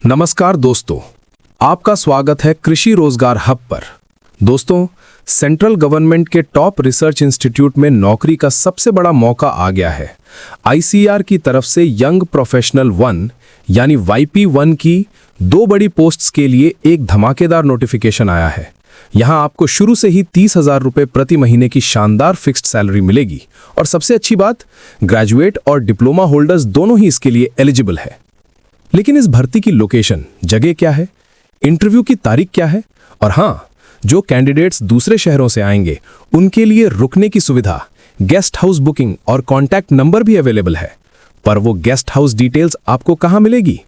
नमस्कार दोस्तों, आपका स्वागत है कृषि रोजगार हब पर। दोस्तों, सेंट्रल गवर्नमेंट के टॉप रिसर्च इंस्टीट्यूट में नौकरी का सबसे बड़ा मौका आ गया है। आईसीएआर की तरफ से यंग प्रोफेशनल 1 यानी YP1 की 2 बड़ी पोस्ट्स के लिए एक धमाकेदार नोटिफिकेशन आया है। यहां आपको शुरू से ही 30,000 रुपये प्रति महीने की शानदार फिक्स्ड सैलरी मिलेगी और सबसे अच्छी बात, ग्रेजुएट और डिप्लोमा होल्डर्स दोनों ही इसके लिए एलिजिबल है। लेकिन इस भर्ती की लोकेशन, जगह क्या है, इंटरव्यू की तारीख क्या है, और हाँ, जो कैंडिडेट्स दूसरे शहरों से आएंगे उनके लिए रुकने की सुविधा, गेस्ट हाउस बुकिंग और कॉन्टैक्ट नंबर भी अवेलेबल है। पर वो गेस्ट हाउस डिटेल्स आपको कहाँ मिलेगी?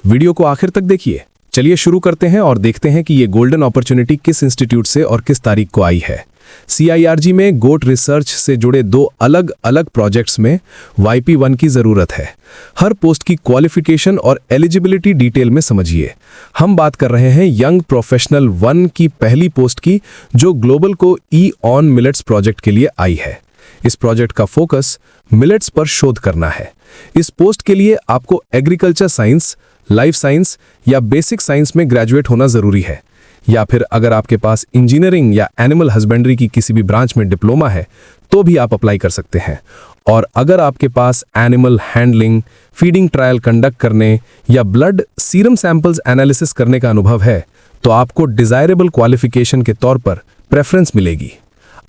वीडियो को आखिर तक देखिए। चलिए शुरू करते हैं और देखते हैं कि ये गोल्डन अपॉर्चुनिटी किस इंस्टीट्यूट से और किस तारीख को आई है। CIRG में गोट रिसर्च से जुड़े 2 अलग अलग प्रोजेक्ट्स में YP1 की जरूरत है। हर पोस्ट की क्वालिफिकेशन और एलिजिबिलिटी डिटेल में समझिए। हम बात कर रहे हैं यंग प्रोफेशनल 1 की पहली पोस्ट की, जो ग्लोबल को ऑन मिलेट्स प्रोजेक्ट के लिए आई है। इस प्रोजेक्ट का फोकस मिलेट्स पर शोध करना है। इस पोस्ट के लिए आपको एग्रीकल्चर साइंस, लाइफ साइंस या बेसिक साइंस में ग्रेजुएट होना जरूरी है, या फिर अगर आपके पास इंजीनियरिंग या एनिमल हस्बेंड्री की किसी भी ब्रांच में डिप्लोमा है तो भी आप अप्लाई कर सकते हैं। और अगर आपके पास animal handling, feeding trial conduct करने या ब्लड सीरम सैंपल्स एनालिसिस करने का अनुभव है तो आपको डिजायरेबल क्वालिफिकेशन के तौर पर प्रेफरेंस मिलेगी।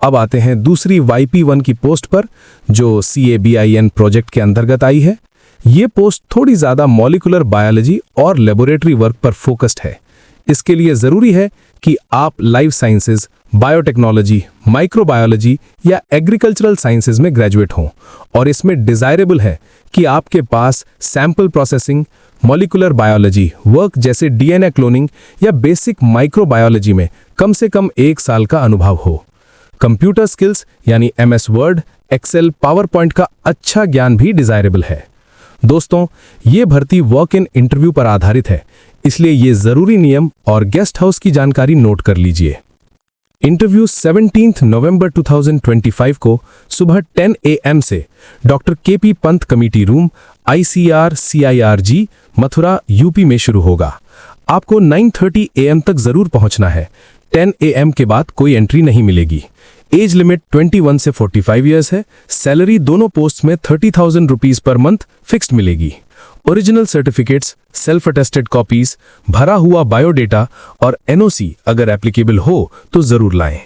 अब आते हैं दूसरी YP1 की पोस्ट पर, जो CABIN प्रोजेक्ट के अंतर्गत आई है। ये पोस्ट थोड़ी ज्यादा मॉलिक्यूलर बायोलॉजी और लेबोरेटरी वर्क पर फोकस्ड है। इसके लिए जरूरी है कि आप लाइफ साइंसेज, बायोटेक्नोलॉजी, माइक्रोबायोलॉजी या एग्रीकल्चरल साइंसेज में ग्रेजुएट हों, और इसमें डिजायरेबल है कि आपके पास sample processing, molecular biology work जैसे DNA क्लोनिंग या बेसिक माइक्रोबायोलॉजी में कम से कम 1 साल का अनुभव हो। कंप्यूटर स्किल्स यानी MS वर्ड, एक्सेल, पावरपॉइंट का अच्छा ज्ञान भी डिजायरेबल है। दोस्तों, ये भर्ती वॉक इन इंटरव्यू पर आधारित है, इसलिए ये जरूरी नियम और गेस्ट हाउस की जानकारी नोट कर लीजिए। इंटरव्यू 17 नवंबर 2025 को सुबह 10 AM से doctor KP Pant committee room, ICR CIRG, Mathura, UP में शुरू होगा। आपको 9:30 AM तक जरूर पहुंचना है। 10 AM के बाद कोई एंट्री नहीं मिलेगी। एज लिमिट 21 से 45 इयर्स है। सैलरी दोनों पोस्ट में 30,000 रुपीज पर मंथ फिक्स्ड मिलेगी। Original certificates, self attested copies, भरा हुआ बायोडेटा और NOC अगर एप्लीकेबल हो तो जरूर लाएं।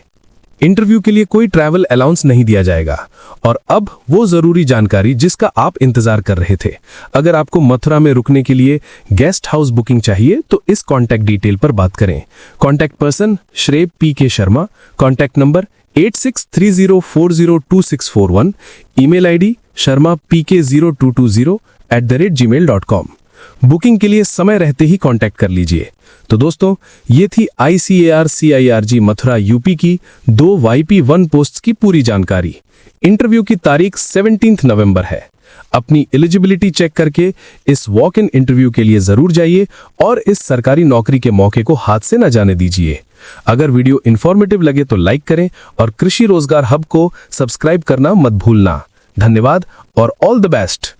इंटरव्यू के लिए कोई ट्रैवल अलाउंस नहीं दिया जाएगा। और अब वो जरूरी जानकारी जिसका आप इंतजार कर रहे थे। अगर आपको मथुरा में रुकने के लिए गेस्ट हाउस बुकिंग चाहिए तो इस कॉन्टैक्ट डिटेल पर बात करें। कॉन्टैक्ट पर्सन श्रेय PK Sharma, contact number 8630402641, email ID sharmapk0220@gmail.com। Booking के लिए समय रहते ही कांटेक्ट कर लीजिए। तो दोस्तों, ये थी ICAR CIRG मथुरा UP की 2 YP1 पोस्ट्स की पूरी जानकारी। इंटरव्यू की तारीख 17 नवंबर है। अपनी एलिजिबिलिटी चेक करके इस वॉक इन इंटरव्यू के लिए जरूर जाइए और इस सरकारी नौकरी के मौके को हाथ से न जाने दीजिए। अगर वीडियो इंफॉर्मेटिव लगे तो लाइक करें और कृषि रोजगार हब को सब्सक्राइब करना मत भूलना। धन्यवाद और ऑल द बेस्ट।